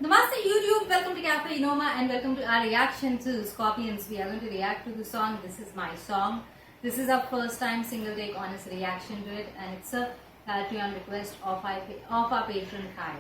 Namaste YouTube, welcome to Cafe Inoma and welcome to our reaction to Scorpions. We are going to react to the song This Is My Song. This is our first time single take honest reaction to it, and it's a Patreon request of our patron Kai.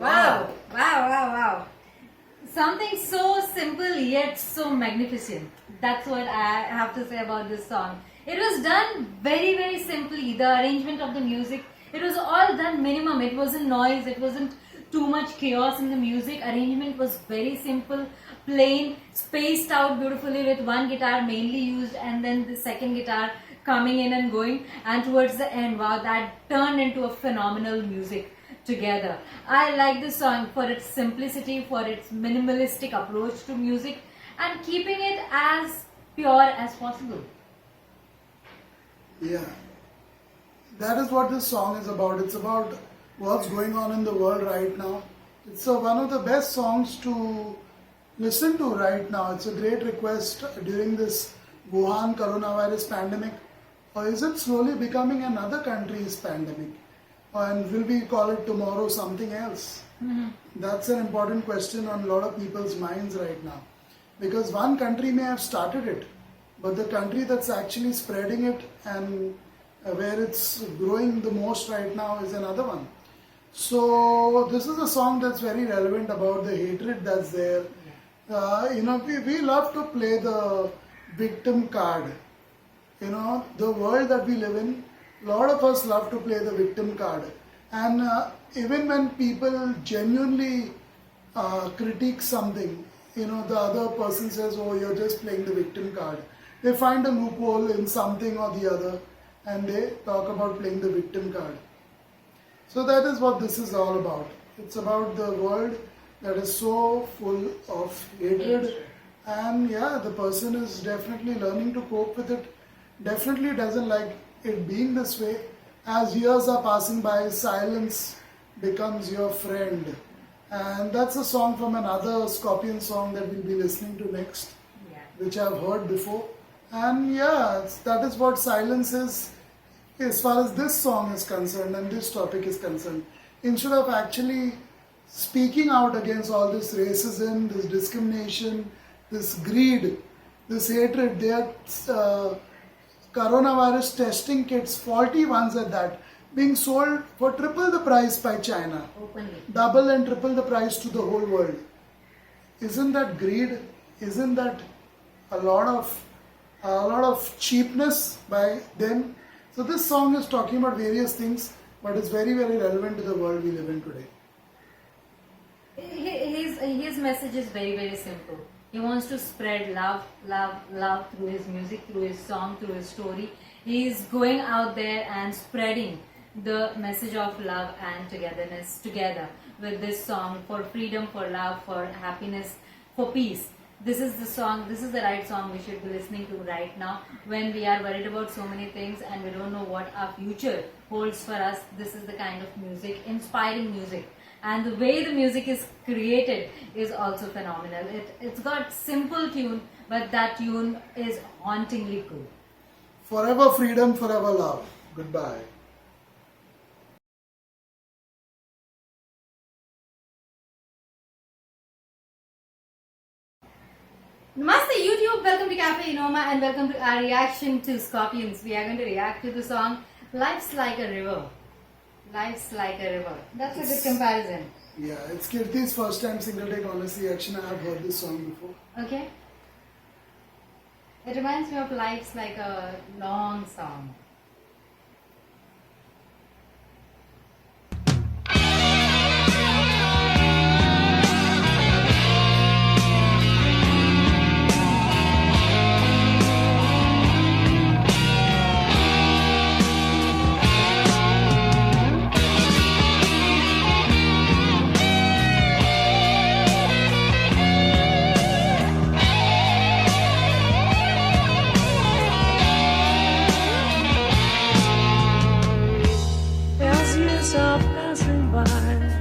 Wow. Something so simple yet so magnificent. That's what I have to say about this song. It was done very simply. The arrangement of the music, it was all done minimum. It wasn't noise, it wasn't too much chaos in the music. Arrangement was very simple, plain, spaced out beautifully with one guitar mainly used and then the second guitar coming in and going, and towards the end, wow, that turned into a phenomenal music together. I like this song for its simplicity, for its minimalistic approach to music, and keeping it as pure as possible. Yeah, that is what this song is about. It's about what's going on in the world right now. It's one of the best songs to listen to right now. It's a great request during this Wuhan coronavirus pandemic. Or is it slowly becoming another country's pandemic? And will we call it tomorrow something else? That's an important question on a lot of people's minds right now. Because one country may have started it, but the country that's actually spreading it and where it's growing the most right now is another one. So this is a song that's very relevant about the hatred that's there. We love to play the victim card. The world that we live in, a lot of us love to play the victim card. And even when people genuinely critique something, the other person says, oh, you're just playing the victim card. They find a loophole in something or the other and they talk about playing the victim card. So that is what this is all about. It's about the world that is so full of hatred. And yeah, the person is definitely learning to cope with it. Definitely doesn't like it being this way. As years are passing by, silence becomes your friend. And that's a song from another Scorpion song that we'll be listening to next, which I've heard before. And yeah, that is what silence is as far as this song is concerned and this topic is concerned. Instead of actually speaking out against all this racism, this discrimination, this greed, this hatred, they are coronavirus testing kits, faulty ones at that, being sold for triple the price by China. Openly. Double and triple the price to the whole world. Isn't that greed? Isn't that a lot of cheapness by them? So this song is talking about various things, but it's very, very relevant to the world we live in today. His message is very, very simple. He wants to spread love, love, love through his music, through his song, through his story. He is going out there and spreading the message of love and togetherness together with this song for freedom, for love, for happiness, for peace. This is the song, this is the right song we should be listening to right now when we are worried about so many things and we don't know what our future holds for us. This is the kind of music, inspiring music. And the way the music is created is also phenomenal. It's got simple tune, but that tune is hauntingly cool. Forever freedom, forever love. Goodbye. Namaste YouTube, welcome to Cafe Enoma and welcome to our reaction to Scorpions. We are going to react to the song Life's Like a River. Life's Like a River. That's a good comparison. Yeah, it's Kirti's first time single take honest reaction. I have heard this song before. Okay. It reminds me of Life's Like a Long Song.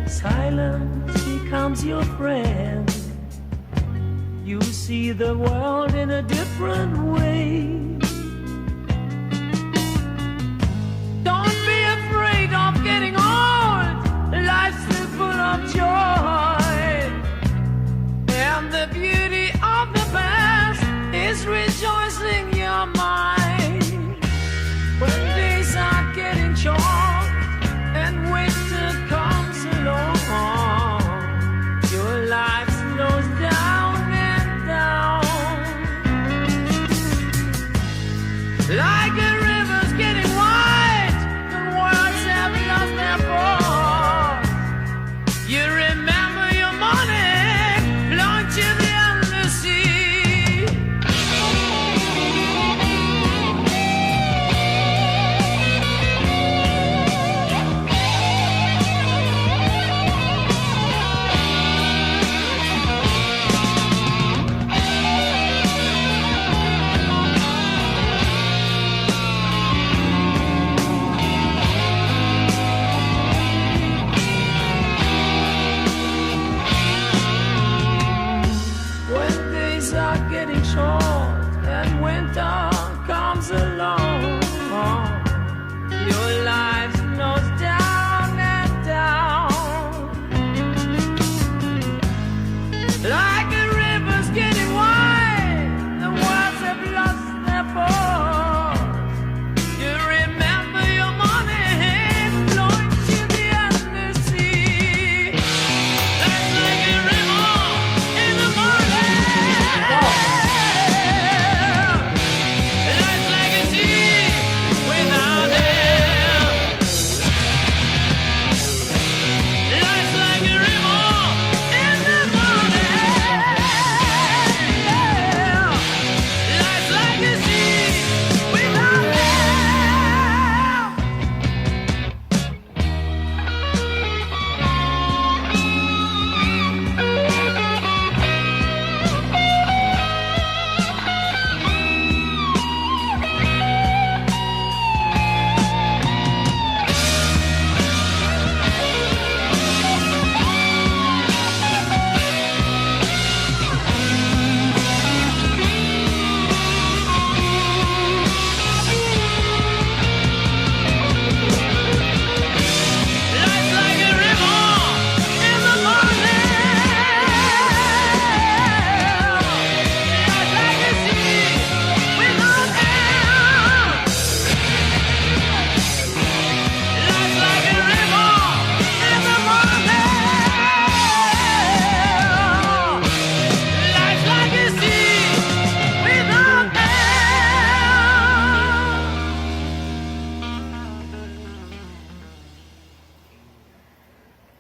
Silence becomes your friend. You see the world in a different way. Don't be afraid of getting old. Life's full of joy, and the beauty of the past is rejoicing your mind. When days are getting short and winter comes along, your life slows down and down.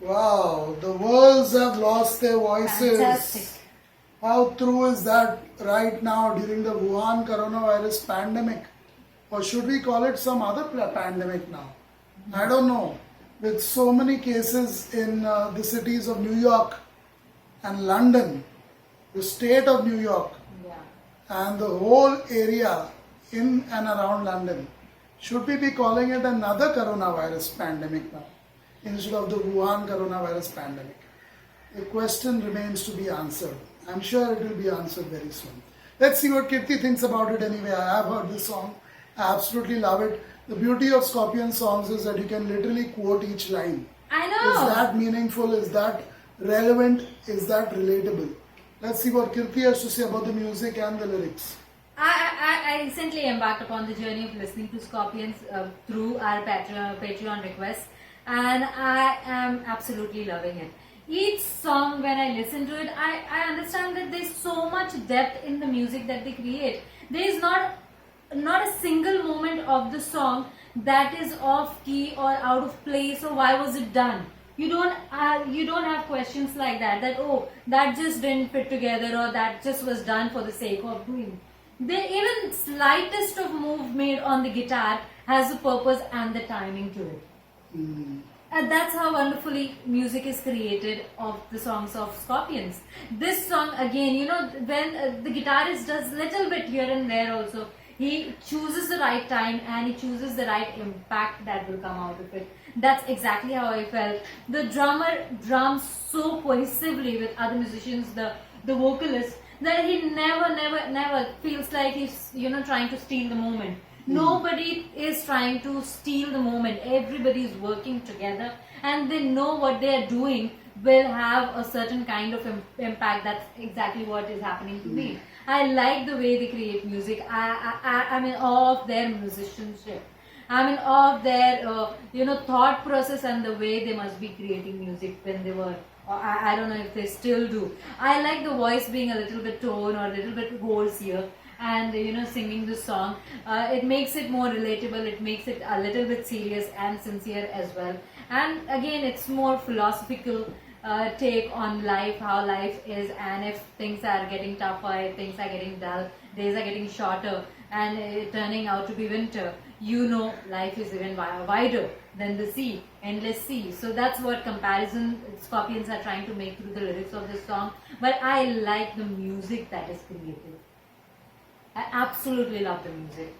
Wow, the worlds have lost their voices. Fantastic. How true is that right now during the Wuhan coronavirus pandemic? Or should we call it some other pandemic now? I don't know. With so many cases in the cities of New York and London, the state of New York, Yeah. and the whole area in and around London, should we be calling it another coronavirus pandemic now instead of the Wuhan coronavirus pandemic? The question remains to be answered. I'm sure it will be answered very soon. Let's see what Kirti thinks about it anyway. I have heard this song. I absolutely love it. The beauty of Scorpion songs is that you can literally quote each line. I know. Is that meaningful? Is that relevant? Is that relatable? Let's see what Kirti has to say about the music and the lyrics. I recently embarked upon the journey of listening to Scorpions through our Patreon requests, and I am absolutely loving it. Each song, when I listen to it, I understand that there's so much depth in the music that they create. There is not a single moment of the song that is off key or out of place, or why was it done. You don't have questions like that, oh, that just didn't fit together, or that just was done for the sake of doing. The even slightest of move made on the guitar has a purpose and the timing to it. And that's how wonderfully music is created of the songs of Scorpions. This song again, when the guitarist does little bit here and there also, he chooses the right time and he chooses the right impact that will come out of it. That's exactly how I felt. The drummer drums so cohesively with other musicians, the vocalist, that he never feels like he's trying to steal the moment. Nobody is trying to steal the moment. Everybody is working together, and they know what they are doing will have a certain kind of impact. That's exactly what is happening to me. I like the way they create music. I'm in awe of their musicianship. I'm in awe of their thought process and the way they must be creating music when they were. I don't know if they still do. I like the voice being a little bit tone or a little bit hoarse here, and singing the song. It makes it more relatable. It makes it a little bit serious and sincere as well. And again, it's more philosophical take on life, how life is, and if things are getting tougher, if things are getting dull, days are getting shorter, and turning out to be winter, life is even wider than the sea, endless sea. So that's what comparison Scorpions are trying to make through the lyrics of this song. But I like the music that is created. I absolutely love the music.